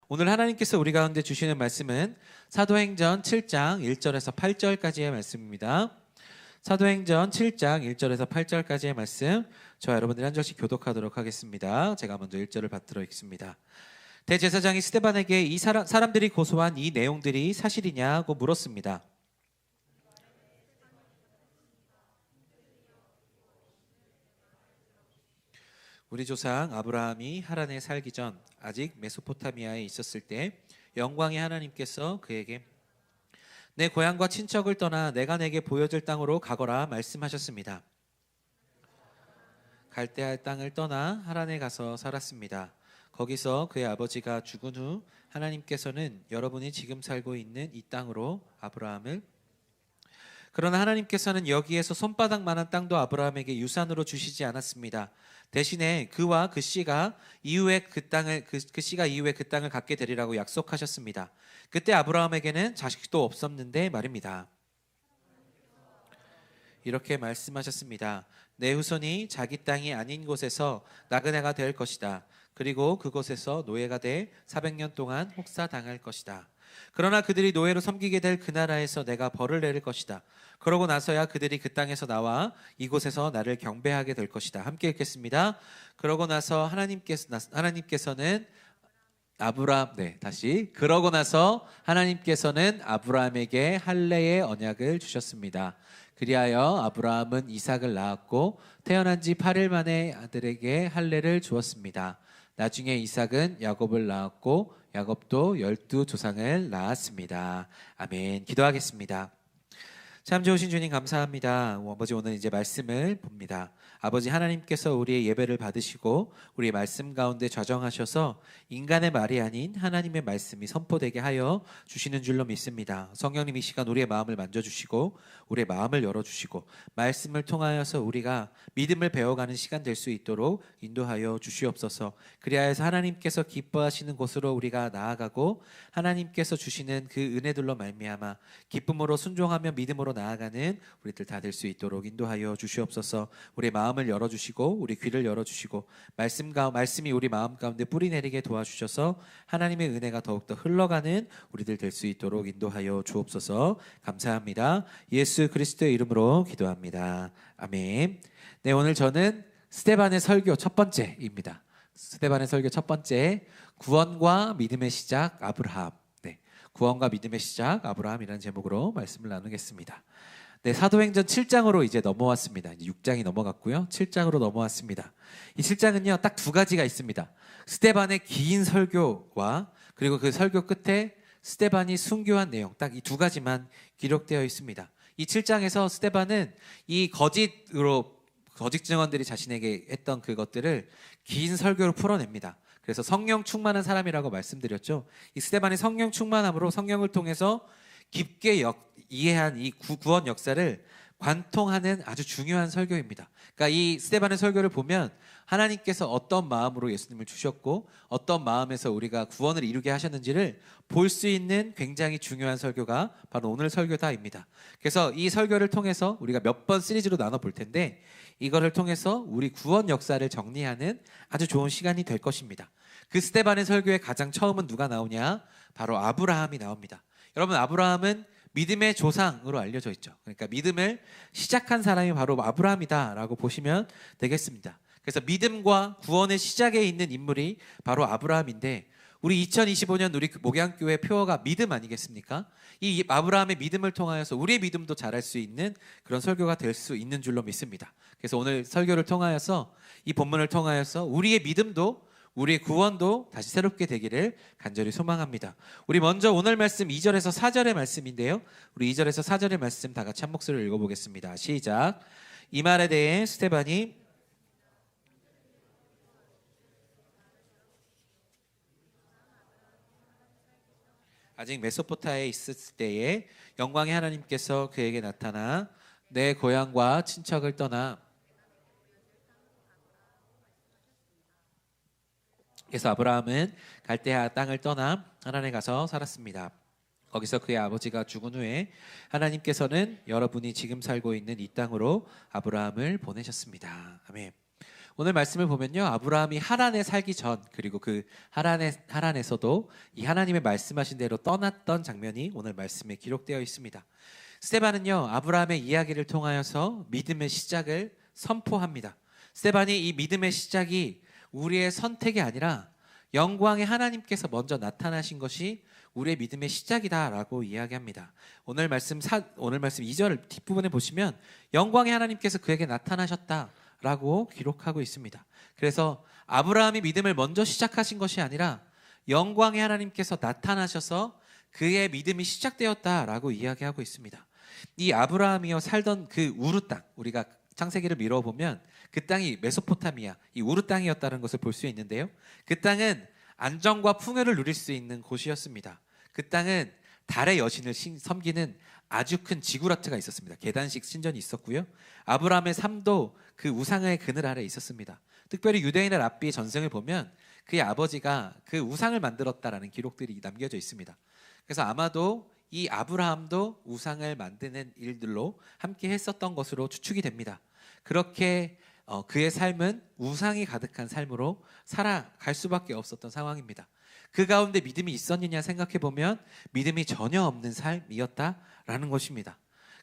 오늘 하나님께서 우리 가운데 주시는 말씀은 사도행전 7장 1절에서 8절까지의 말씀입니다. 사도행전 7장 1절에서 8절까지의 말씀, 저와 여러분들이 한 절씩 교독하도록 하겠습니다. 제가 먼저 1절을 받들어 읽습니다. 대제사장이 스데반에게 이 사람들이 고소한 이 내용들이 사실이냐고 물었습니다. 우리 조상 아브라함이 하란에 살기 전 아직 메소포타미아에 있었을 때 영광의 하나님께서 그에게 내 고향과 친척을 떠나 내가 내게 보여줄 땅으로 가거라 말씀하셨습니다. 갈대아 땅을 떠나 하란에 가서 살았습니다. 거기서 그의 아버지가 죽은 후 하나님께서는 여러분이 지금 살고 있는 이 땅으로 그러나 하나님께서는 여기에서 손바닥만한 땅도 아브라함에게 유산으로 주시지 않았습니다. 대신에 그와 그 씨가 이후에 그 땅을 갖게 되리라고 약속하셨습니다. 그때 아브라함에게는 자식도 없었는데 말입니다. 이렇게 말씀하셨습니다. 내 후손이 자기 땅이 아닌 곳에서 나그네가 될 것이다. 그리고 그곳에서 노예가 돼 400년 동안 혹사당할 것이다. 그러나 그들이 노예로 섬기게 될 그 나라에서 내가 벌을 내릴 것이다. 그러고 나서야 그들이 그 땅에서 나와 이곳에서 나를 경배하게 될 것이다. 함께 읽겠습니다. 그러고 나서 하나님께서는 그러고 나서 하나님께서는 아브라함에게 할례의 언약을 주셨습니다. 그리하여 아브라함은 이삭을 낳았고 태어난 지 8일 만에 아들에게 할례를 주었습니다. 나중에 이삭은 야곱을 낳았고 야곱도 12조상을 낳았습니다. 아멘. 기도하겠습니다. 참 좋으신 주님 감사합니다. 아버지, 오늘 이제 말씀을 봅니다. 아버지, 하나님께서 우리의 예배를 받으시고 우리의 말씀 가운데 좌정하셔서 인간의 말이 아닌 하나님의 말씀이 선포되게 하여 주시는 줄로 믿습니다. 성령님, 이 시간 우리의 마음을 만져주시고 우리의 마음을 열어주시고 말씀을 통하여서 우리가 믿음을 배워가는 시간 될 수 있도록 인도하여 주시옵소서. 그리하여서 하나님께서 기뻐하시는 곳으로 우리가 나아가고 하나님께서 주시는 그 은혜들로 말미암아 기쁨으로 순종하며 믿음으로 나아가는 우리들 다 될 수 있도록 인도하여 주시옵소서. 우리의 마음을 열어주시고 우리 귀를 열어주시고 말씀이 우리 마음 가운데 뿌리 내리게 도와주셔서 하나님의 은혜가 더욱더 흘러가는 우리들 될 수 있도록 인도하여 주옵소서. 감사합니다. 예수 그리스도의 이름으로 기도합니다. 아멘. 네, 오늘 저는 스데반의 설교 첫 번째입니다. 스데반의 설교 첫 번째, 구원과 믿음의 시작 아브라함. 네, 구원과 믿음의 시작 아브라함이라는 제목으로 말씀을 나누겠습니다. 네, 사도행전 7장으로 이제 넘어왔습니다. 이제 6장이 넘어갔고요. 7장으로 넘어왔습니다. 이 7장은요, 딱 두 가지가 있습니다. 스데반의 긴 설교와 그리고 그 설교 끝에 스데반이 순교한 내용, 딱 이 두 가지만 기록되어 있습니다. 이 7장에서 스데반은 이 거짓 증언들이 자신에게 했던 그것들을 긴 설교로 풀어냅니다. 그래서 성령 충만한 사람이라고 말씀드렸죠. 이 스데반이 성령 충만함으로 성령을 통해서 깊게 이해한 이 구원 역사를 관통하는 아주 중요한 설교입니다. 그러니까 이 스데반의 설교를 보면 하나님께서 어떤 마음으로 예수님을 주셨고 어떤 마음에서 우리가 구원을 이루게 하셨는지를 볼 수 있는 굉장히 중요한 설교가 바로 오늘 설교다입니다. 그래서 이 설교를 통해서 우리가 몇 번 시리즈로 나눠 볼 텐데 이거를 통해서 우리 구원 역사를 정리하는 아주 좋은 시간이 될 것입니다. 그 스데반의 설교의 가장 처음은 누가 나오냐? 바로 아브라함이 나옵니다. 여러분, 아브라함은 믿음의 조상으로 알려져 있죠. 그러니까 믿음을 시작한 사람이 바로 아브라함이다라고 보시면 되겠습니다. 그래서 믿음과 구원의 시작에 있는 인물이 바로 아브라함인데, 우리 2025년 우리 목양교회 표어가 믿음 아니겠습니까? 이 아브라함의 믿음을 통하여서 우리의 믿음도 자랄 수 있는 그런 설교가 될 수 있는 줄로 믿습니다. 그래서 오늘 설교를 통하여서, 이 본문을 통하여서 우리의 믿음도, 우리의 구원도 다시 새롭게 되기를 간절히 소망합니다. 우리 먼저 오늘 말씀 2절에서 4절의 말씀인데요, 우리 2절에서 4절의 말씀 다 같이 한 목소리로 읽어보겠습니다. 시작. 이 말에 대해 스데반이 아직 메소포타에 있을 때에 영광의 하나님께서 그에게 나타나 내 고향과 친척을 떠나, 그래서 아브라함은 갈대아 땅을 떠나 하란에 가서 살았습니다. 거기서 그의 아버지가 죽은 후에 하나님께서는 여러분이 지금 살고 있는 이 땅으로 아브라함을 보내셨습니다. 아멘. 오늘 말씀을 보면요, 아브라함이 하란에 살기 전, 그리고 그 하란에서도 이 하나님의 말씀하신 대로 떠났던 장면이 오늘 말씀에 기록되어 있습니다. 스데반은요, 아브라함의 이야기를 통하여서 믿음의 시작을 선포합니다. 스데반이 이 믿음의 시작이 우리의 선택이 아니라 영광의 하나님께서 먼저 나타나신 것이 우리의 믿음의 시작이다라고 이야기합니다. 오늘 말씀 2절 뒷부분에 보시면 영광의 하나님께서 그에게 나타나셨다라고 기록하고 있습니다. 그래서 아브라함이 믿음을 먼저 시작하신 것이 아니라 영광의 하나님께서 나타나셔서 그의 믿음이 시작되었다라고 이야기하고 있습니다. 이 아브라함이요 살던 그 우르 땅, 우리가 창세기를 미뤄보면 그 땅이 메소포타미아, 이 우르 땅이었다는 것을 볼 수 있는데요, 그 땅은 안정과 풍요를 누릴 수 있는 곳이었습니다. 그 땅은 달의 여신을 섬기는 아주 큰 지구라트가 있었습니다. 계단식 신전이 있었고요, 아브라함의 삶도 그 우상의 그늘 아래 있었습니다. 특별히 유대인의 랍비의 전승을 보면 그의 아버지가 그 우상을 만들었다라는 기록들이 남겨져 있습니다. 그래서 아마도 이 아브라함도 우상을 만드는 일들로 함께 했었던 것으로 추측이 됩니다. 그렇게 그의 삶은 우상이 가득한 삶으로 살아갈 수밖에 없었던 상황입니다. 그 가운데 믿음이 있었느냐 생각해 보면 믿음이 전혀 없는 삶이었다라는 것입니다.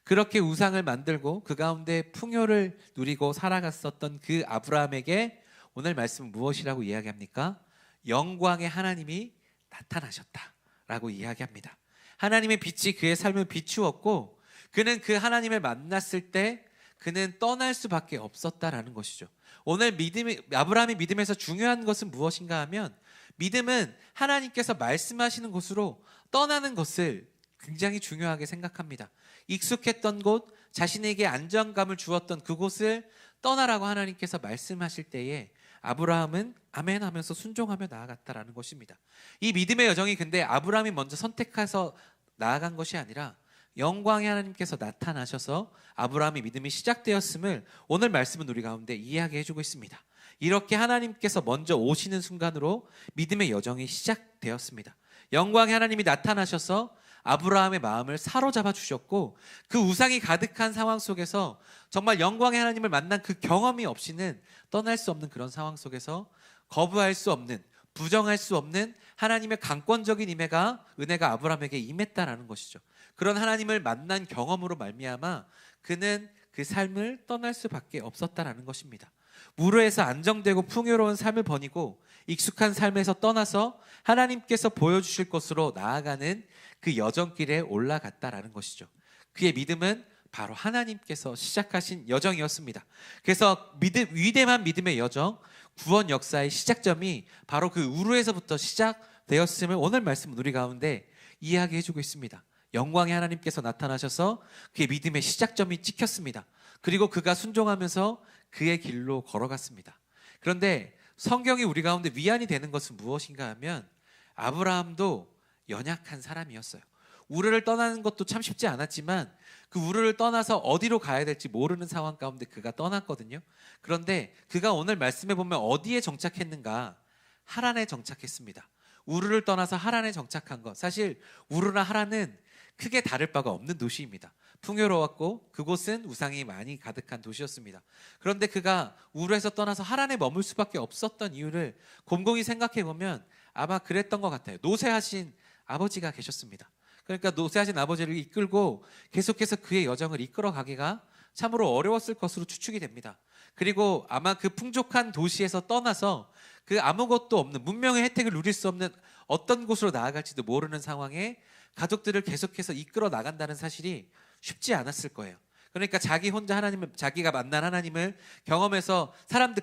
그렇게 우상을 만들고 그 가운데 풍요를 누리고 살아갔었던 그 아브라함에게 오늘 말씀은 무엇이라고 이야기합니까? 영광의 하나님이 나타나셨다라고 이야기합니다. 하나님의 빛이 그의 삶을 비추었고 그는 그 하나님을 만났을 때 그는 떠날 수밖에 없었다라는 것이죠. 오늘 아브라함의 믿음에서 중요한 것은 무엇인가 하면, 믿음은 하나님께서 말씀하시는 곳으로 떠나는 것을 굉장히 중요하게 생각합니다. 익숙했던 곳, 자신에게 안정감을 주었던 그곳을 떠나라고 하나님께서 말씀하실 때에 아브라함은 아멘 하면서 순종하며 나아갔다라는 것입니다. 이 믿음의 여정이 근데 아브라함이 먼저 선택해서 나아간 것이 아니라 영광의 하나님께서 나타나셔서 아브라함의 믿음이 시작되었음을 오늘 말씀은 우리 가운데 이야기해주고 있습니다. 이렇게 하나님께서 먼저 오시는 순간으로 믿음의 여정이 시작되었습니다. 영광의 하나님이 나타나셔서 아브라함의 마음을 사로잡아 주셨고, 그 우상이 가득한 상황 속에서 정말 영광의 하나님을 만난 그 경험이 없이는 떠날 수 없는 그런 상황 속에서 거부할 수 없는, 부정할 수 없는 하나님의 강권적인 은혜가 아브라함에게 임했다라는 것이죠. 그런 하나님을 만난 경험으로 말미암아 그는 그 삶을 떠날 수밖에 없었다라는 것입니다. 무르에서 안정되고 풍요로운 삶을 버리고 익숙한 삶에서 떠나서 하나님께서 보여주실 것으로 나아가는 그 여정길에 올라갔다라는 것이죠. 그의 믿음은 바로 하나님께서 시작하신 여정이었습니다. 그래서 위대한 믿음의 여정, 구원 역사의 시작점이 바로 그 우르에서부터 시작되었음을 오늘 말씀은 우리 가운데 이야기해주고 있습니다. 영광의 하나님께서 나타나셔서 그의 믿음의 시작점이 찍혔습니다. 그리고 그가 순종하면서 그의 길로 걸어갔습니다. 그런데 성경이 우리 가운데 위안이 되는 것은 무엇인가 하면, 아브라함도 연약한 사람이었어요. 우르를 떠나는 것도 참 쉽지 않았지만 그 우르를 떠나서 어디로 가야 될지 모르는 상황 가운데 그가 떠났거든요. 그런데 그가 오늘 말씀해 보면 어디에 정착했는가? 하란에 정착했습니다. 우르를 떠나서 하란에 정착한 것, 사실 우르나 하란은 크게 다를 바가 없는 도시입니다. 풍요로웠고 그곳은 우상이 많이 가득한 도시였습니다. 그런데 그가 우르에서 떠나서 하란에 머물 수밖에 없었던 이유를 곰곰이 생각해 보면 아마 그랬던 것 같아요. 노쇠하신 아버지가 계셨습니다. 그러니까 노쇠하신 아버지를 이끌고 계속해서 그의 여정을 이끌어가기가 참으로 어려웠을 것으로 추측이 됩니다. 그리고 아마 그 풍족한 도시에서 떠나서 그 아무것도 없는, 문명의 혜택을 누릴 수 없는 어떤 곳으로 나아갈지도 모르는 상황에 가족들을 계속해서 이끌어 나간다는 사실이 쉽지 않았을 거예요. 그러니까 자기 혼자 자기가 만난 하나님을 경험해서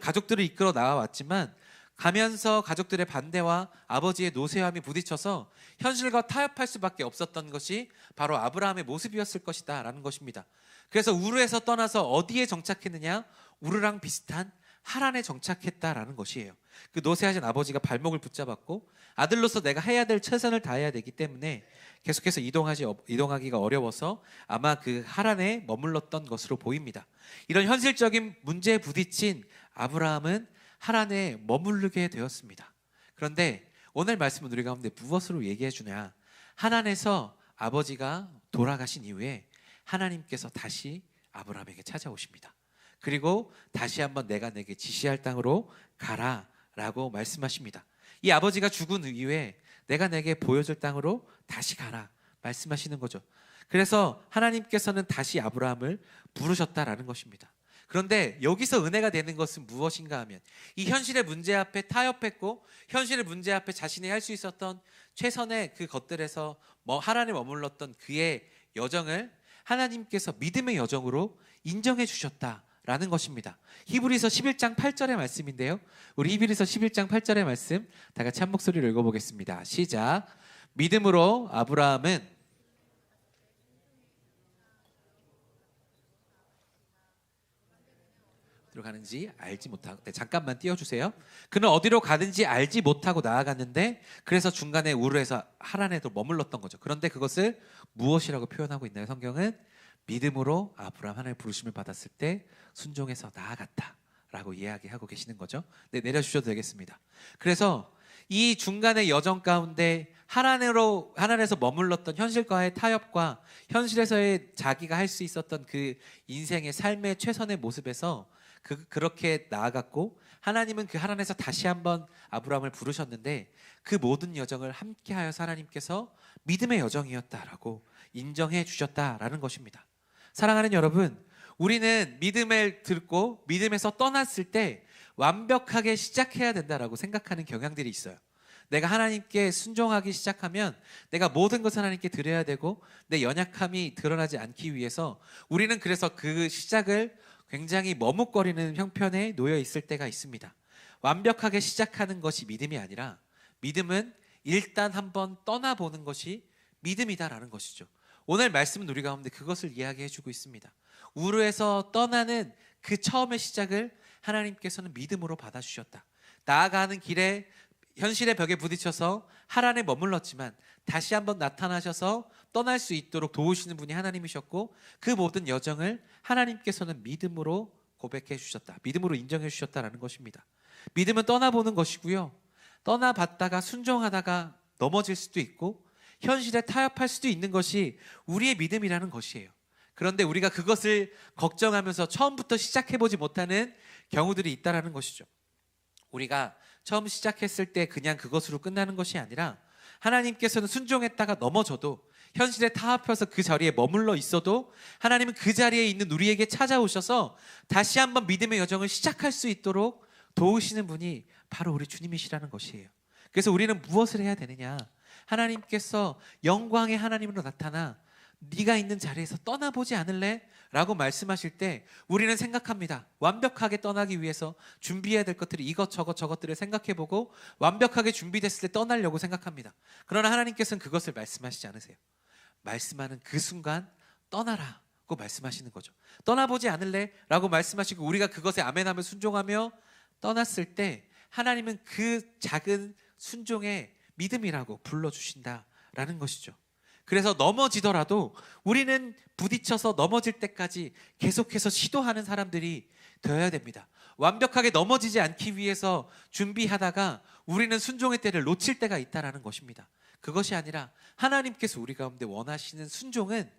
가족들을 이끌어 나와왔지만 가면서 가족들의 반대와 아버지의 노쇠함이 부딪혀서 현실과 타협할 수밖에 없었던 것이 바로 아브라함의 모습이었을 것이다 라는 것입니다. 그래서 우르에서 떠나서 어디에 정착했느냐? 우르랑 비슷한 하란에 정착했다라는 것이에요. 그 노쇠하신 아버지가 발목을 붙잡았고 아들로서 내가 해야 될 최선을 다해야 되기 때문에 계속해서 이동하기가 어려워서 아마 그 하란에 머물렀던 것으로 보입니다. 이런 현실적인 문제에 부딪힌 아브라함은 하란에 머무르게 되었습니다. 그런데 오늘 말씀은 우리 가운데 무엇으로 얘기해 주냐? 하란에서 아버지가 돌아가신 이후에 하나님께서 다시 아브라함에게 찾아오십니다. 그리고 다시 한번 내가 내게 지시할 땅으로 가라라고 말씀하십니다. 이 아버지가 죽은 이후에 내가 내게 보여줄 땅으로 다시 가라 말씀하시는 거죠. 그래서 하나님께서는 다시 아브라함을 부르셨다라는 것입니다. 그런데 여기서 은혜가 되는 것은 무엇인가 하면 이 현실의 문제 앞에 타협했고 현실의 문제 앞에 자신이 할 수 있었던 최선의 그 것들에서 하나님 머물렀던 그의 여정을 하나님께서 믿음의 여정으로 인정해 주셨다라는 것입니다. 히브리서 11장 8절의 말씀인데요. 우리 히브리서 11장 8절의 말씀 다 같이 한 목소리로 읽어보겠습니다. 시작. 믿음으로 아브라함은 어디로 가는지 알지 못하고 잠깐만 띄워주세요. 그는 어디로 가는지 알지 못하고 나아갔는데 그래서 중간에 우르에서 하란에도 머물렀던 거죠. 그런데 그것을 무엇이라고 표현하고 있나요? 성경은 믿음으로 아브라함 하나님의 부르심을 받았을 때 순종해서 나아갔다라고 이야기하고 계시는 거죠. 네, 내려주셔도 되겠습니다. 그래서 이 중간의 여정 가운데 하란에서 머물렀던 현실과의 타협과 현실에서의 자기가 할 수 있었던 그 인생의 삶의 최선의 모습에서 그렇게 나아갔고 하나님은 그 하란에서 다시 한번 아브라함을 부르셨는데 그 모든 여정을 함께하여서 하나님께서 믿음의 여정이었다라고 인정해 주셨다라는 것입니다. 사랑하는 여러분, 우리는 믿음을 듣고 믿음에서 떠났을 때 완벽하게 시작해야 된다라고 생각하는 경향들이 있어요. 내가 하나님께 순종하기 시작하면 내가 모든 것을 하나님께 드려야 되고 내 연약함이 드러나지 않기 위해서 우리는 그래서 그 시작을 굉장히 머뭇거리는 형편에 놓여 있을 때가 있습니다. 완벽하게 시작하는 것이 믿음이 아니라 믿음은 일단 한번 떠나보는 것이 믿음이다라는 것이죠. 오늘 말씀은 우리 가운데 그것을 이야기해주고 있습니다. 우르에서 떠나는 그 처음의 시작을 하나님께서는 믿음으로 받아주셨다. 나아가는 길에 현실의 벽에 부딪혀서 하란에 머물렀지만 다시 한번 나타나셔서 떠날 수 있도록 도우시는 분이 하나님이셨고 그 모든 여정을 하나님께서는 믿음으로 고백해 주셨다. 믿음으로 인정해 주셨다라는 것입니다. 믿음은 떠나보는 것이고요. 떠나봤다가 순종하다가 넘어질 수도 있고 현실에 타협할 수도 있는 것이 우리의 믿음이라는 것이에요. 그런데 우리가 그것을 걱정하면서 처음부터 시작해보지 못하는 경우들이 있다라는 것이죠. 우리가 처음 시작했을 때 그냥 그것으로 끝나는 것이 아니라 하나님께서는 순종했다가 넘어져도 현실에 타협해서 그 자리에 머물러 있어도 하나님은 그 자리에 있는 우리에게 찾아오셔서 다시 한번 믿음의 여정을 시작할 수 있도록 도우시는 분이 바로 우리 주님이시라는 것이에요. 그래서 우리는 무엇을 해야 되느냐? 하나님께서 영광의 하나님으로 나타나 네가 있는 자리에서 떠나보지 않을래? 라고 말씀하실 때 우리는 생각합니다. 완벽하게 떠나기 위해서 준비해야 될 것들이 이것저것 저것들을 생각해보고 완벽하게 준비됐을 때 떠나려고 생각합니다. 그러나 하나님께서는 그것을 말씀하시지 않으세요. 말씀하는 그 순간 떠나라고 말씀하시는 거죠. 떠나보지 않을래? 라고 말씀하시고 우리가 그것에 아멘하며 순종하며 떠났을 때 하나님은 그 작은 순종의 믿음이라고 불러주신다라는 것이죠. 그래서 넘어지더라도 우리는 부딪혀서 넘어질 때까지 계속해서 시도하는 사람들이 되어야 됩니다. 완벽하게 넘어지지 않기 위해서 준비하다가 우리는 순종의 때를 놓칠 때가 있다는 것입니다. 그것이 아니라 하나님께서 우리 가운데 원하시는 순종은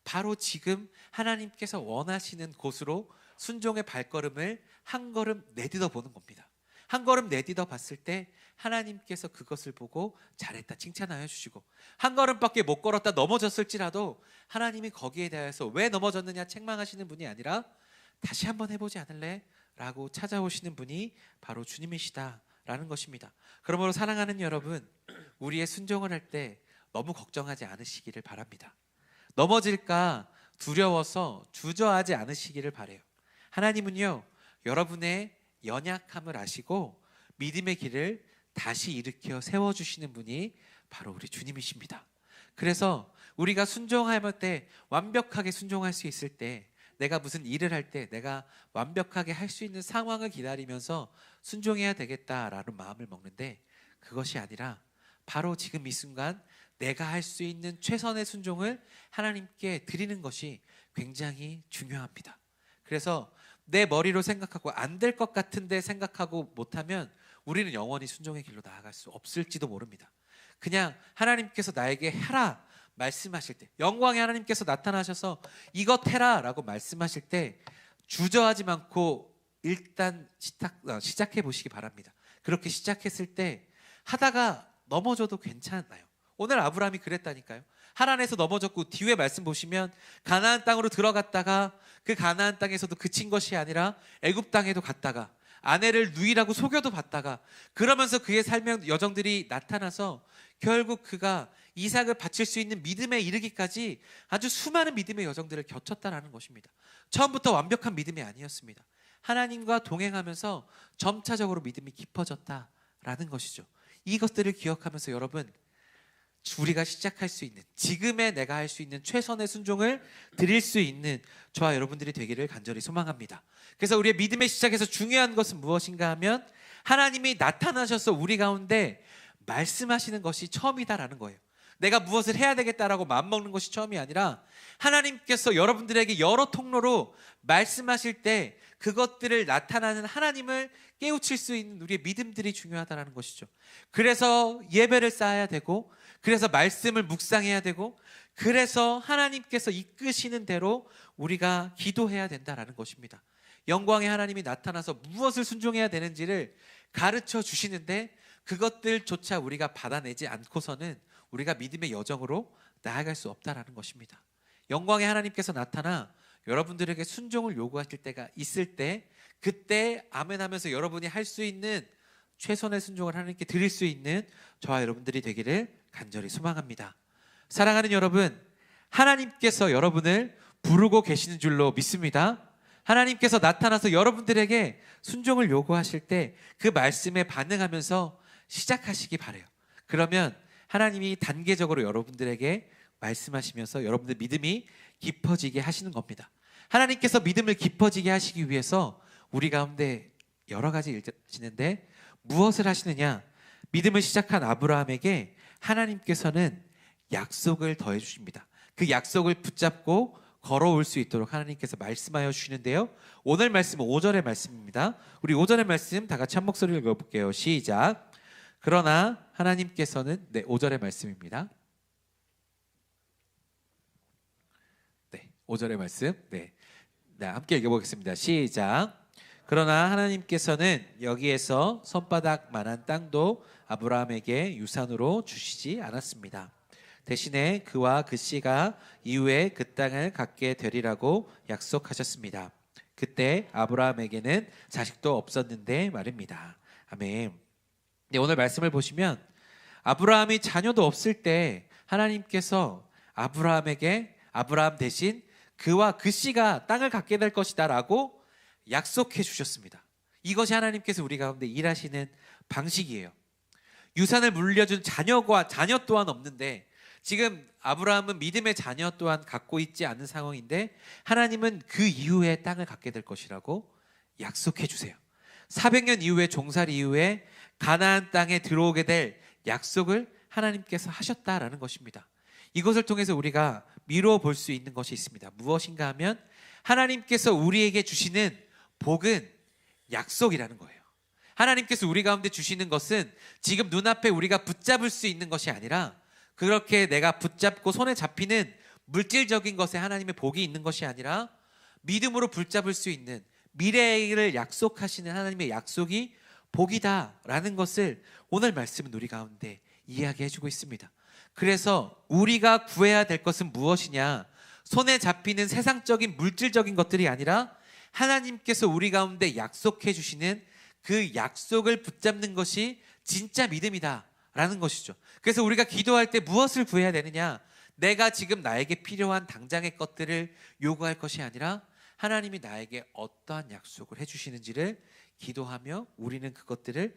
바로 지금 하나님께서 원하시는 곳으로 순종의 발걸음을 한 걸음 내딛어 보는 겁니다. 한 걸음 내딛어 봤을 때 하나님께서 그것을 보고 잘했다 칭찬하여 주시고 한 걸음밖에 못 걸었다 넘어졌을지라도 하나님이 거기에 대해서 왜 넘어졌느냐 책망하시는 분이 아니라 다시 한번 해보지 않을래? 라고 찾아오시는 분이 바로 주님이시다라는 것입니다. 그러므로 사랑하는 여러분, 우리의 순종을 할 때 너무 걱정하지 않으시기를 바랍니다. 넘어질까 두려워서 주저하지 않으시기를 바라요. 하나님은요, 여러분의 연약함을 아시고 믿음의 길을 다시 일으켜 세워주시는 분이 바로 우리 주님이십니다. 그래서 우리가 순종할 때 완벽하게 순종할 수 있을 때 내가 무슨 일을 할 때 내가 완벽하게 할 수 있는 상황을 기다리면서 순종해야 되겠다라는 마음을 먹는데 그것이 아니라 바로 지금 이 순간 내가 할 수 있는 최선의 순종을 하나님께 드리는 것이 굉장히 중요합니다. 그래서 내 머리로 생각하고 안 될 것 같은데 생각하고 못하면 우리는 영원히 순종의 길로 나아갈 수 없을지도 모릅니다. 그냥 하나님께서 나에게 해라 말씀하실 때 영광의 하나님께서 나타나셔서 이것 해라 라고 말씀하실 때 주저하지 않고 일단 시작해 보시기 바랍니다. 그렇게 시작했을 때 하다가 넘어져도 괜찮아요. 오늘 아브라함이 그랬다니까요. 하란에서 넘어졌고 뒤에 말씀 보시면 가나안 땅으로 들어갔다가 그 가나안 땅에서도 그친 것이 아니라 애굽 땅에도 갔다가 아내를 누이라고 속여도 봤다가 그러면서 그의 삶의 여정들이 나타나서 결국 그가 이삭을 바칠 수 있는 믿음에 이르기까지 아주 수많은 믿음의 여정들을 거쳤다라는 것입니다. 처음부터 완벽한 믿음이 아니었습니다. 하나님과 동행하면서 점차적으로 믿음이 깊어졌다라는 것이죠. 이것들을 기억하면서 여러분, 우리가 시작할 수 있는, 지금의 내가 할 수 있는 최선의 순종을 드릴 수 있는 저와 여러분들이 되기를 간절히 소망합니다. 그래서 우리의 믿음의 시작에서 중요한 것은 무엇인가 하면 하나님이 나타나셔서 우리 가운데 말씀하시는 것이 처음이다라는 거예요. 내가 무엇을 해야 되겠다라고 마음먹는 것이 처음이 아니라 하나님께서 여러분들에게 여러 통로로 말씀하실 때 그것들을 나타나는 하나님을 깨우칠 수 있는 우리의 믿음들이 중요하다는 것이죠. 그래서 예배를 쌓아야 되고, 그래서 말씀을 묵상해야 되고, 그래서 하나님께서 이끄시는 대로 우리가 기도해야 된다는 것입니다. 영광의 하나님이 나타나서 무엇을 순종해야 되는지를 가르쳐 주시는데 그것들조차 우리가 받아내지 않고서는 우리가 믿음의 여정으로 나아갈 수 없다는 것입니다. 영광의 하나님께서 나타나 여러분들에게 순종을 요구하실 때가 있을 때, 그때 아멘 하면서 여러분이 할 수 있는 최선의 순종을 하나님께 드릴 수 있는 저와 여러분들이 되기를 간절히 소망합니다. 사랑하는 여러분, 하나님께서 여러분을 부르고 계시는 줄로 믿습니다. 하나님께서 나타나서 여러분들에게 순종을 요구하실 때 그 말씀에 반응하면서 시작하시기 바라요. 그러면 하나님이 단계적으로 여러분들에게 말씀하시면서 여러분들 믿음이 깊어지게 하시는 겁니다. 하나님께서 믿음을 깊어지게 하시기 위해서 우리 가운데 여러 가지 일을 하시는데 무엇을 하시느냐? 믿음을 시작한 아브라함에게 하나님께서는 약속을 더해 주십니다. 그 약속을 붙잡고 걸어올 수 있도록 하나님께서 말씀하여 주시는데요. 오늘 말씀은 5절의 말씀입니다. 우리 5절의 말씀 다 같이 한 목소리로 읽어볼게요. 시작. 그러나 하나님께서는 5절의 말씀입니다. 5절의 말씀. 함께 읽어보겠습니다. 시작. 그러나 하나님께서는 여기에서 손바닥만한 땅도 아브라함에게 유산으로 주시지 않았습니다. 대신에 그와 그 씨가 이후에 그 땅을 갖게 되리라고 약속하셨습니다. 그때 아브라함에게는 자식도 없었는데 말입니다. 아멘. 오늘 말씀을 보시면 아브라함이 자녀도 없을 때 하나님께서 아브라함 대신 그와 그 씨가 땅을 갖게 될 것이다 라고 약속해 주셨습니다. 이것이 하나님께서 우리 가운데 일하시는 방식이에요. 유산을 물려준 자녀 또한 없는데 지금 아브라함은 믿음의 자녀 또한 갖고 있지 않은 상황인데 하나님은 그 이후에 땅을 갖게 될 것이라고 약속해 주세요. 400년 이후에 종살이 이후에 가나안 땅에 들어오게 될 약속을 하나님께서 하셨다라는 것입니다. 이것을 통해서 우리가 미루어 볼 수 있는 것이 있습니다. 무엇인가 하면 하나님께서 우리에게 주시는 복은 약속이라는 거예요. 하나님께서 우리 가운데 주시는 것은 지금 눈앞에 우리가 붙잡을 수 있는 것이 아니라 그렇게 내가 붙잡고 손에 잡히는 물질적인 것에 하나님의 복이 있는 것이 아니라 믿음으로 붙잡을 수 있는 미래를 약속하시는 하나님의 약속이 복이다라는 것을 오늘 말씀은 우리 가운데 이야기해주고 있습니다. 그래서 우리가 구해야 될 것은 무엇이냐? 손에 잡히는 세상적인 물질적인 것들이 아니라 하나님께서 우리 가운데 약속해 주시는 그 약속을 붙잡는 것이 진짜 믿음이다라는 것이죠. 그래서 우리가 기도할 때 무엇을 구해야 되느냐? 내가 지금 나에게 필요한 당장의 것들을 요구할 것이 아니라 하나님이 나에게 어떠한 약속을 해주시는지를 기도하며 우리는 그것들을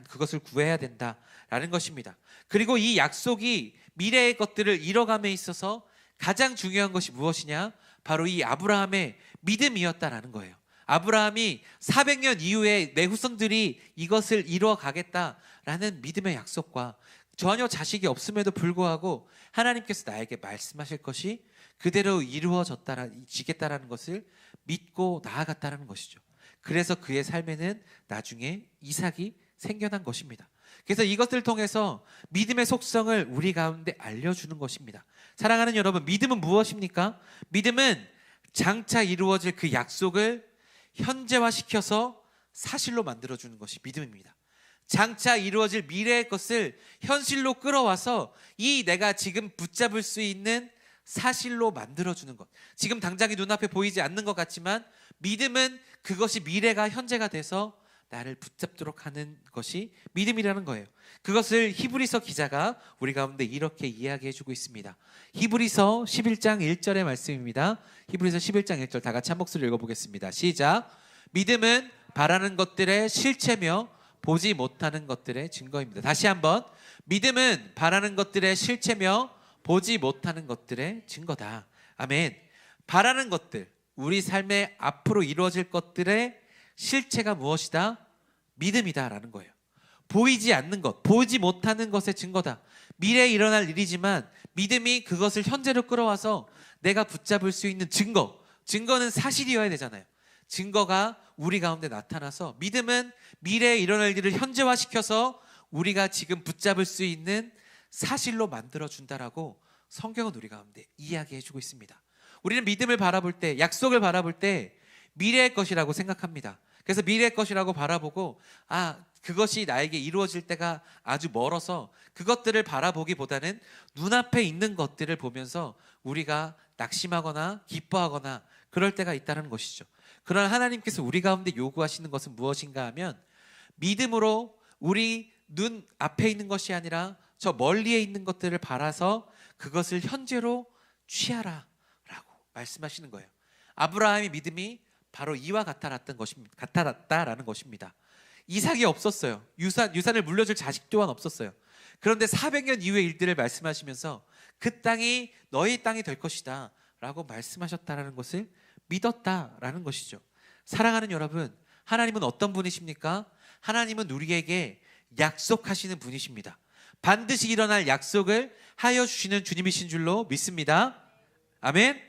그것을 구해야 된다라는 것입니다. 그리고 이 약속이 미래의 것들을 이뤄감에 있어서 가장 중요한 것이 무엇이냐? 바로 이 아브라함의 믿음이었다라는 거예요. 아브라함이 400년 이후에 내 후손들이 이것을 이루어 가겠다라는 믿음의 약속과 전혀 자식이 없음에도 불구하고 하나님께서 나에게 말씀하실 것이 그대로 이루어지겠다라는 것을 믿고 나아갔다는 것이죠. 그래서 그의 삶에는 나중에 이삭이 생겨난 것입니다. 그래서 이것을 통해서 믿음의 속성을 우리 가운데 알려주는 것입니다. 사랑하는 여러분, 믿음은 무엇입니까? 믿음은 장차 이루어질 그 약속을 현재화시켜서 사실로 만들어주는 것이 믿음입니다. 장차 이루어질 미래의 것을 현실로 끌어와서 이 내가 지금 붙잡을 수 있는 사실로 만들어주는 것. 지금 당장이 눈앞에 보이지 않는 것 같지만 믿음은 그것이 미래가 현재가 돼서 나를 붙잡도록 하는 것이 믿음이라는 거예요. 그것을 히브리서 기자가 우리 가운데 이렇게 이야기해주고 있습니다. 히브리서 11장 1절의 말씀입니다. 히브리서 11장 1절 다 같이 한 목소리로 읽어보겠습니다. 시작. 믿음은 바라는 것들의 실체며 보지 못하는 것들의 증거입니다. 다시 한번. 믿음은 바라는 것들의 실체며 보지 못하는 것들의 증거다. 아멘. 바라는 것들, 우리 삶의 앞으로 이루어질 것들의 실체가 무엇이다? 믿음이다라는 거예요. 보이지 않는 것, 보지 못하는 것의 증거다. 미래에 일어날 일이지만 믿음이 그것을 현재로 끌어와서 내가 붙잡을 수 있는 증거. 증거는 사실이어야 되잖아요. 증거가 우리 가운데 나타나서 믿음은 미래에 일어날 일을 현재화시켜서 우리가 지금 붙잡을 수 있는 사실로 만들어준다라고 성경은 우리 가운데 이야기해주고 있습니다. 우리는 믿음을 바라볼 때, 약속을 바라볼 때 미래의 것이라고 생각합니다. 그래서 미래의 것이라고 바라보고 그것이 나에게 이루어질 때가 아주 멀어서 그것들을 바라보기보다는 눈앞에 있는 것들을 보면서 우리가 낙심하거나 기뻐하거나 그럴 때가 있다는 것이죠. 그러나 하나님께서 우리 가운데 요구하시는 것은 무엇인가 하면 믿음으로 우리 눈 앞에 있는 것이 아니라 저 멀리에 있는 것들을 바라서 그것을 현재로 취하라 라고 말씀하시는 거예요. 아브라함의 믿음이 바로 이와 같았다라는 것입니다. 이삭이 없었어요. 유산을 물려줄 자식 또한 없었어요. 그런데 400년 이후의 일들을 말씀하시면서 그 땅이 너희 땅이 될 것이다 라고 말씀하셨다라는 것을 믿었다라는 것이죠. 사랑하는 여러분, 하나님은 어떤 분이십니까? 하나님은 우리에게 약속하시는 분이십니다. 반드시 일어날 약속을 하여 주시는 주님이신 줄로 믿습니다. 아멘.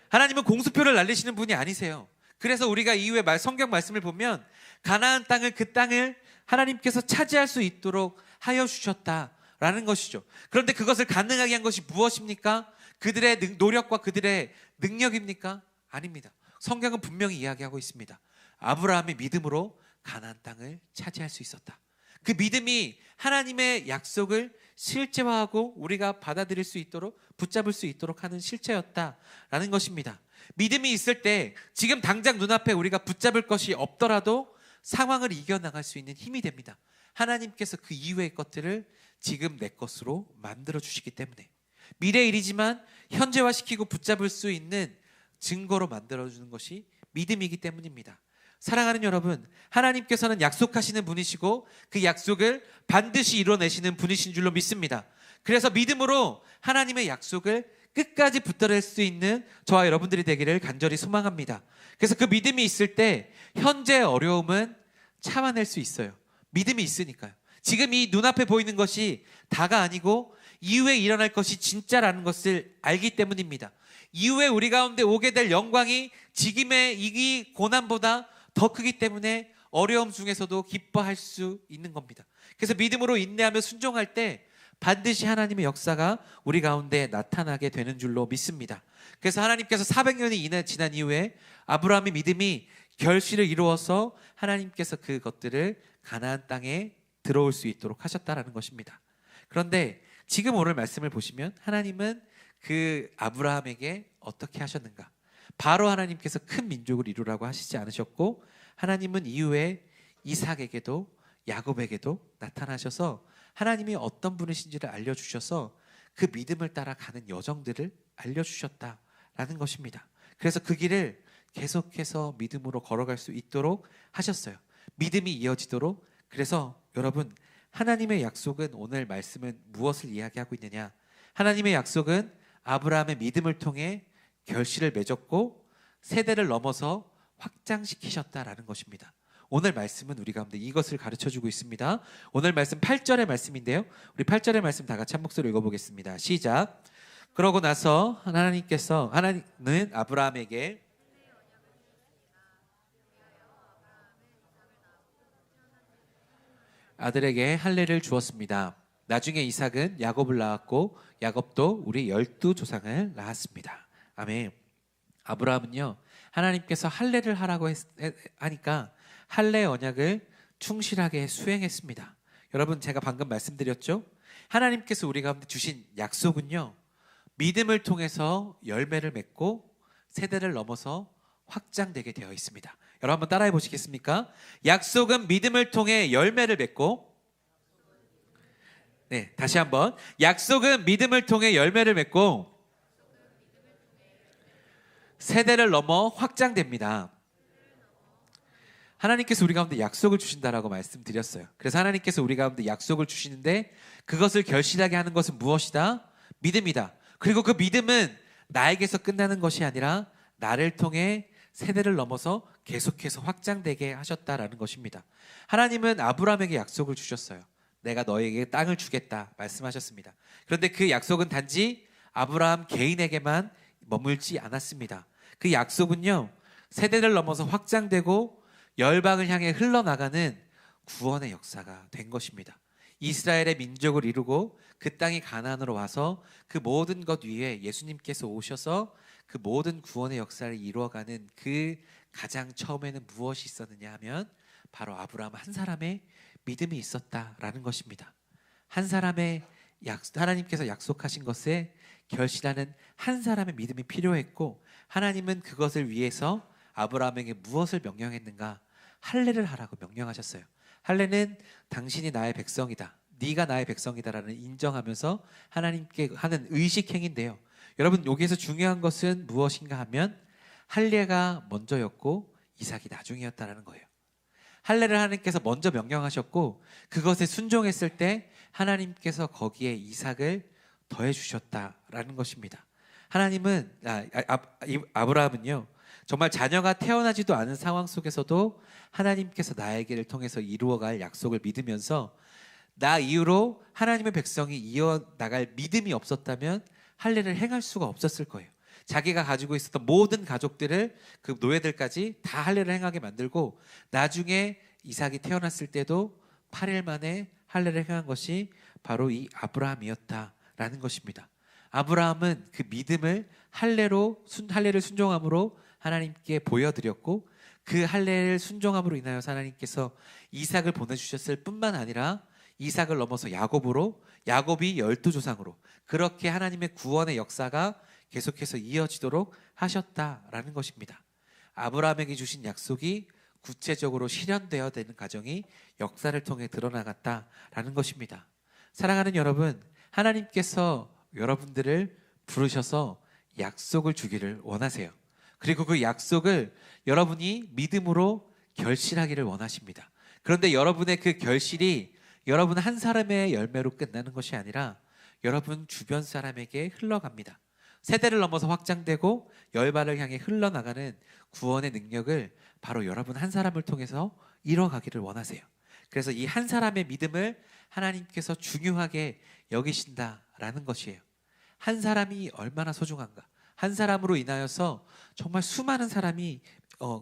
하나님은 공수표를 날리시는 분이 아니세요. 그래서 우리가 이후에 성경 말씀을 보면 가나안 땅을, 그 땅을 하나님께서 차지할 수 있도록 하여 주셨다라는 것이죠. 그런데 그것을 가능하게 한 것이 무엇입니까? 그들의 노력과 그들의 능력입니까? 아닙니다. 성경은 분명히 이야기하고 있습니다. 아브라함의 믿음으로 가나안 땅을 차지할 수 있었다. 그 믿음이 하나님의 약속을 실제화하고 우리가 받아들일 수 있도록, 붙잡을 수 있도록 하는 실체였다라는 것입니다. 믿음이 있을 때 지금 당장 눈앞에 우리가 붙잡을 것이 없더라도 상황을 이겨나갈 수 있는 힘이 됩니다. 하나님께서 그 이후의 것들을 지금 내 것으로 만들어 주시기 때문에 미래 일이지만 현재화시키고 붙잡을 수 있는 증거로 만들어주는 것이 믿음이기 때문입니다. 사랑하는 여러분, 하나님께서는 약속하시는 분이시고 그 약속을 반드시 이뤄내시는 분이신 줄로 믿습니다. 그래서 믿음으로 하나님의 약속을 끝까지 붙들을 수 있는 저와 여러분들이 되기를 간절히 소망합니다. 그래서 그 믿음이 있을 때 현재의 어려움은 참아낼 수 있어요. 믿음이 있으니까요. 지금 이 눈앞에 보이는 것이 다가 아니고 이후에 일어날 것이 진짜라는 것을 알기 때문입니다. 이후에 우리 가운데 오게 될 영광이 지금의 이 고난보다 더 크기 때문에 어려움 중에서도 기뻐할 수 있는 겁니다. 그래서 믿음으로 인내하며 순종할 때 반드시 하나님의 역사가 우리 가운데 나타나게 되는 줄로 믿습니다. 그래서 하나님께서 400년이 지난 이후에 아브라함의 믿음이 결실을 이루어서 하나님께서 그것들을 가나안 땅에 들어올 수 있도록 하셨다라는 것입니다. 그런데 지금 오늘 말씀을 보시면 하나님은 그 아브라함에게 어떻게 하셨는가? 바로 하나님께서 큰 민족을 이루라고 하시지 않으셨고 하나님은 이후에 이삭에게도 야곱에게도 나타나셔서 하나님이 어떤 분이신지를 알려주셔서 그 믿음을 따라 가는 여정들을 알려주셨다라는 것입니다. 그래서 그 길을 계속해서 믿음으로 걸어갈 수 있도록 하셨어요. 믿음이 이어지도록. 그래서 여러분, 하나님의 약속은, 오늘 말씀은 무엇을 이야기하고 있느냐? 하나님의 약속은 아브라함의 믿음을 통해 결실을 맺었고 세대를 넘어서 확장시키셨다라는 것입니다. 오늘 말씀은 우리 가운데 이것을 가르쳐주고 있습니다. 오늘 말씀 8절의 말씀인데요, 우리 8절의 말씀 다 같이 한 목소리로 읽어보겠습니다. 시작. 그러고 나서 하나님은 아브라함에게 아들에게 할례를 주었습니다. 나중에 이삭은 야곱을 낳았고 야곱도 우리 12 조상을 낳았습니다. 아멘. 아브라함은요, 하나님께서 할례를 하라고 하니까 할례 언약을 충실하게 수행했습니다. 여러분, 제가 방금 말씀드렸죠? 하나님께서 우리 가운데 주신 약속은요, 믿음을 통해서 열매를 맺고 세대를 넘어서 확장되게 되어 있습니다. 여러분 한번 따라해 보시겠습니까? 약속은 믿음을 통해 열매를 맺고, 네, 다시 한번. 약속은 믿음을 통해 열매를 맺고 세대를 넘어 확장됩니다. 하나님께서 우리 가운데 약속을 주신다라고 말씀드렸어요. 그래서 하나님께서 우리 가운데 약속을 주시는데 그것을 결실하게 하는 것은 무엇이다? 믿음이다. 그리고 그 믿음은 나에게서 끝나는 것이 아니라 나를 통해 세대를 넘어서 계속해서 확장되게 하셨다라는 것입니다. 하나님은 아브라함에게 약속을 주셨어요. 내가 너에게 땅을 주겠다 말씀하셨습니다. 그런데 그 약속은 단지 아브라함 개인에게만 머물지 않았습니다. 그 약속은요, 세대를 넘어서 확장되고 열방을 향해 흘러나가는 구원의 역사가 된 것입니다. 이스라엘의 민족을 이루고 그 땅이 가나안으로 와서 그 모든 것 위에 예수님께서 오셔서 그 모든 구원의 역사를 이루어가는 그 가장 처음에는 무엇이 있었느냐 하면 바로 아브라함 한 사람의 믿음이 있었다라는 것입니다. 한 사람의 하나님께서 약속하신 것에 결실하는 한 사람의 믿음이 필요했고, 하나님은 그것을 위해서 아브라함에게 무엇을 명령했는가? 할례를 하라고 명령하셨어요. 할례는 당신이 나의 백성이다, 네가 나의 백성이다라는 인정하면서 하나님께 하는 의식행인데요. 여러분, 여기에서 중요한 것은 무엇인가 하면 할례가 먼저였고 이삭이 나중이었다라는 거예요. 할례를 하나님께서 먼저 명령하셨고 그것에 순종했을 때 하나님께서 거기에 이삭을 더해 주셨다라는 것입니다. 하나님은 아브라함은요, 정말 자녀가 태어나지도 않은 상황 속에서도 하나님께서 나에게를 통해서 이루어갈 약속을 믿으면서 나 이후로 하나님의 백성이 이어나갈 믿음이 없었다면 할례를 행할 수가 없었을 거예요. 자기가 가지고 있었던 모든 가족들을, 그 노예들까지 다 할례를 행하게 만들고 나중에 이삭이 태어났을 때도 8일 만에 할례를 행한 것이 바로 이 아브라함이었다라는 것입니다. 아브라함은 그 믿음을 할례를 순종함으로 하나님께 보여드렸고, 그 할례를 순종함으로 인하여 하나님께서 이삭을 보내주셨을 뿐만 아니라 이삭을 넘어서 야곱이 12조상으로 그렇게 하나님의 구원의 역사가 계속해서 이어지도록 하셨다라는 것입니다. 아브라함에게 주신 약속이 구체적으로 실현되어야 되는 과정이 역사를 통해 드러나갔다라는 것입니다. 사랑하는 여러분, 하나님께서 여러분들을 부르셔서 약속을 주기를 원하세요. 그리고 그 약속을 여러분이 믿음으로 결실하기를 원하십니다. 그런데 여러분의 그 결실이 여러분 한 사람의 열매로 끝나는 것이 아니라 여러분 주변 사람에게 흘러갑니다. 세대를 넘어서 확장되고 열방을 향해 흘러나가는 구원의 능력을 바로 여러분 한 사람을 통해서 이뤄가기를 원하세요. 그래서 이 한 사람의 믿음을 하나님께서 중요하게 여기신다라는 것이에요. 한 사람이 얼마나 소중한가. 한 사람으로 인하여서 정말 수많은 사람이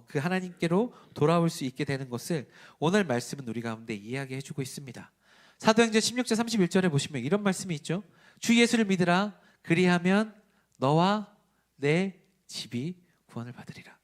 그 하나님께로 돌아올 수 있게 되는 것을 오늘 말씀은 우리 가운데 이야기해주고 있습니다. 사도행전 16장 31절에 보시면 이런 말씀이 있죠. 주 예수를 믿으라. 그리하면 너와 내 집이 구원을 받으리라.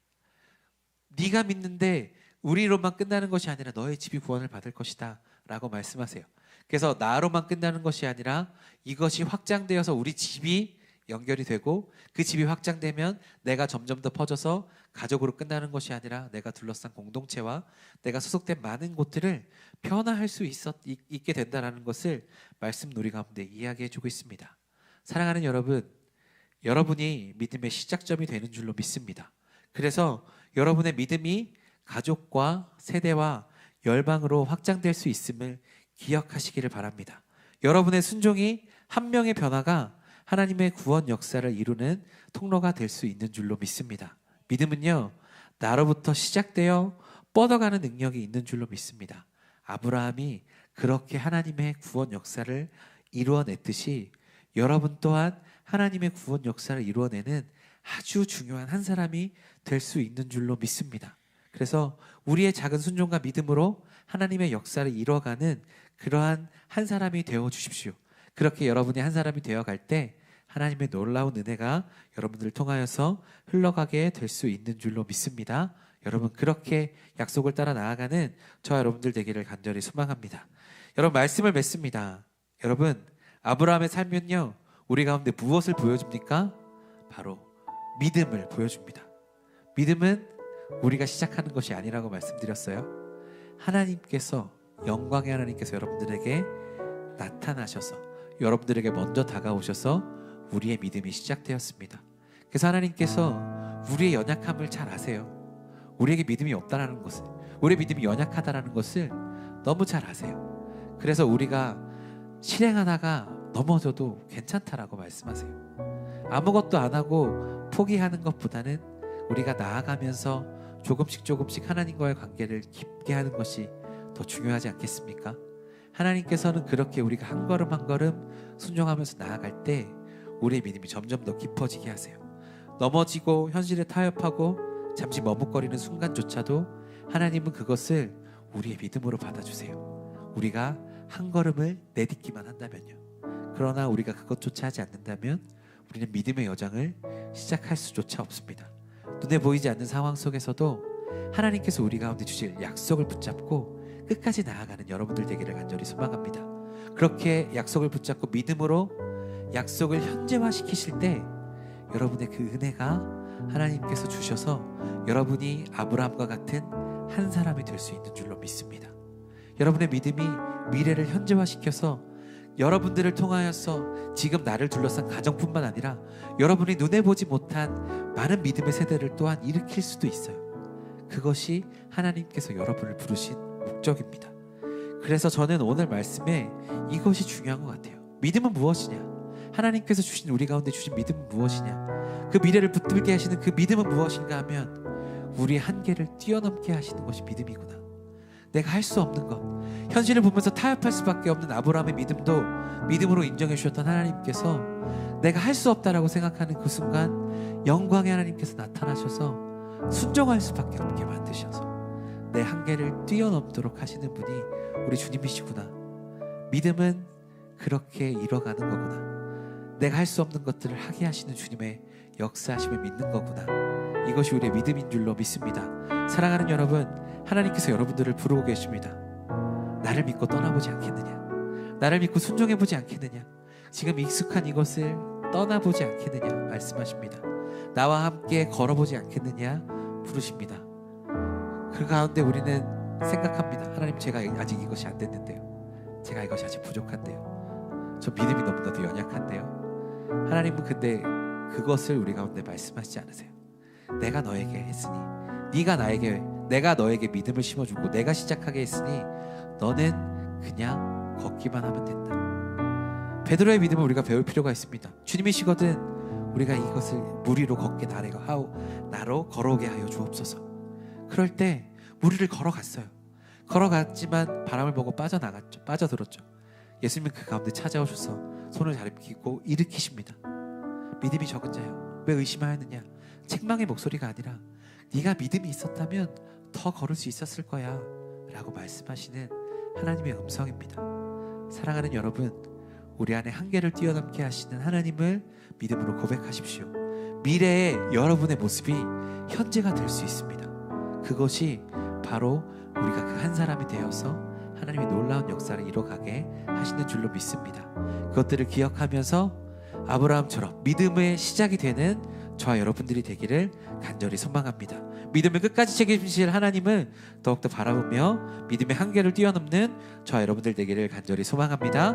네가 믿는데 우리로만 끝나는 것이 아니라 너의 집이 구원을 받을 것이다 라고 말씀하세요. 그래서 나로만 끝나는 것이 아니라 이것이 확장되어서 우리 집이 연결이 되고 그 집이 확장되면 내가 점점 더 퍼져서 가족으로 끝나는 것이 아니라 내가 둘러싼 공동체와 내가 소속된 많은 곳들을 변화할 수 있게 된다는 것을 말씀 우리 가운데 이야기해주고 있습니다. 사랑하는 여러분, 여러분이 믿음의 시작점이 되는 줄로 믿습니다. 그래서 여러분의 믿음이 가족과 세대와 열방으로 확장될 수 있음을 기억하시기를 바랍니다. 여러분의 순종이 한 명의 변화가 하나님의 구원 역사를 이루는 통로가 될 수 있는 줄로 믿습니다. 믿음은요, 나로부터 시작되어 뻗어가는 능력이 있는 줄로 믿습니다. 아브라함이 그렇게 하나님의 구원 역사를 이루어냈듯이 여러분 또한 하나님의 구원 역사를 이루어내는 아주 중요한 한 사람이 될 수 있는 줄로 믿습니다. 그래서 우리의 작은 순종과 믿음으로 하나님의 역사를 이뤄가는 그러한 한 사람이 되어 주십시오. 그렇게 여러분이 한 사람이 되어갈 때 하나님의 놀라운 은혜가 여러분들을 통하여서 흘러가게 될 수 있는 줄로 믿습니다. 여러분 그렇게 약속을 따라 나아가는 저와 여러분들 되기를 간절히 소망합니다. 여러분 말씀을 맺습니다. 여러분 아브라함의 삶은요 우리 가운데 무엇을 보여줍니까? 바로 믿음을 보여줍니다. 믿음은 우리가 시작하는 것이 아니라고 말씀드렸어요. 하나님께서 영광의 하나님께서 여러분들에게 나타나셔서 여러분들에게 먼저 다가오셔서 우리의 믿음이 시작되었습니다. 그래서 하나님께서 우리의 연약함을 잘 아세요. 우리에게 믿음이 없다라는 것을, 우리의 믿음이 연약하다라는 것을 너무 잘 아세요. 그래서 우리가 실행하다가 넘어져도 괜찮다라고 말씀하세요. 아무것도 안 하고 포기하는 것보다는 우리가 나아가면서 조금씩 하나님과의 관계를 깊게 하는 것이 더 중요하지 않겠습니까? 하나님께서는 그렇게 우리가 한 걸음 한 걸음 순종하면서 나아갈 때 우리의 믿음이 점점 더 깊어지게 하세요. 넘어지고 현실에 타협하고 잠시 머뭇거리는 순간조차도 하나님은 그것을 우리의 믿음으로 받아주세요. 우리가 한 걸음을 내딛기만 한다면요. 그러나 우리가 그것조차 하지 않는다면 우리는 믿음의 여정을 시작할 수조차 없습니다. 눈에 보이지 않는 상황 속에서도 하나님께서 우리 가운데 주실 약속을 붙잡고 끝까지 나아가는 여러분들 되기를 간절히 소망합니다. 그렇게 약속을 붙잡고 믿음으로 약속을 현재화시키실 때 여러분의 그 은혜가 하나님께서 주셔서 여러분이 아브라함과 같은 한 사람이 될 수 있는 줄로 믿습니다. 여러분의 믿음이 미래를 현재화시켜서 여러분들을 통하여서 지금 나를 둘러싼 가정뿐만 아니라 여러분이 눈에 보지 못한 많은 믿음의 세대를 또한 일으킬 수도 있어요. 그것이 하나님께서 여러분을 부르신 목적입니다. 그래서 저는 오늘 말씀에 이것이 중요한 것 같아요. 믿음은 무엇이냐? 하나님께서 주신 우리 가운데 주신 믿음은 무엇이냐? 그 미래를 붙들게 하시는 그 믿음은 무엇인가 하면 우리의 한계를 뛰어넘게 하시는 것이 믿음이구나. 내가 할 수 없는 것, 현실을 보면서 타협할 수밖에 없는 아브라함의 믿음도 믿음으로 인정해 주셨던 하나님께서 내가 할 수 없다라고 생각하는 그 순간 영광의 하나님께서 나타나셔서 순종할 수밖에 없게 만드셔서 내 한계를 뛰어넘도록 하시는 분이 우리 주님이시구나. 믿음은 그렇게 이뤄가는 거구나. 내가 할 수 없는 것들을 하게 하시는 주님의 역사하심을 믿는 거구나. 이것이 우리의 믿음인 줄로 믿습니다. 사랑하는 여러분, 하나님께서 여러분들을 부르고 계십니다. 나를 믿고 떠나보지 않겠느냐? 나를 믿고 순종해보지 않겠느냐? 지금 익숙한 이것을 떠나보지 않겠느냐? 말씀하십니다. 나와 함께 걸어보지 않겠느냐? 부르십니다. 그 가운데 우리는 생각합니다. 하나님, 제가 아직 이것이 안 됐는데요. 제가 이것이 아직 부족한데요. 저 믿음이 너무나도 연약한데요. 하나님은 근데 그것을 우리 가운데 말씀하시지 않으세요. 내가 너에게 했으니, 내가 너에게 믿음을 심어주고 내가 시작하게 했으니 너는 그냥 걷기만 하면 된다. 베드로의 믿음을 우리가 배울 필요가 있습니다. 주님이시거든 우리가 이것을 물 위로 걷게 나로 걸어오게 하여 주옵소서. 그럴 때 물 위를 걸어갔어요. 걸어갔지만 바람을 보고 빠져들었죠. 예수님은 그 가운데 찾아오셔서 손을 잡히고 일으키십니다. 믿음이 적은 자여 왜 의심하였느냐? 책망의 목소리가 아니라 네가 믿음이 있었다면 더 걸을 수 있었을 거야 라고 말씀하시는 하나님의 음성입니다. 사랑하는 여러분, 우리 안에 한계를 뛰어넘게 하시는 하나님을 믿음으로 고백하십시오. 미래의 여러분의 모습이 현재가 될 수 있습니다. 그것이 바로 우리가 그 한 사람이 되어서 하나님의 놀라운 역사를 이뤄가게 하시는 줄로 믿습니다. 그것들을 기억하면서 아브라함처럼 믿음의 시작이 되는 저와 여러분들이 되기를 간절히 소망합니다. 믿음을 끝까지 책임지실 하나님을 더욱더 바라보며 믿음의 한계를 뛰어넘는 저와 여러분들 되기를 간절히 소망합니다.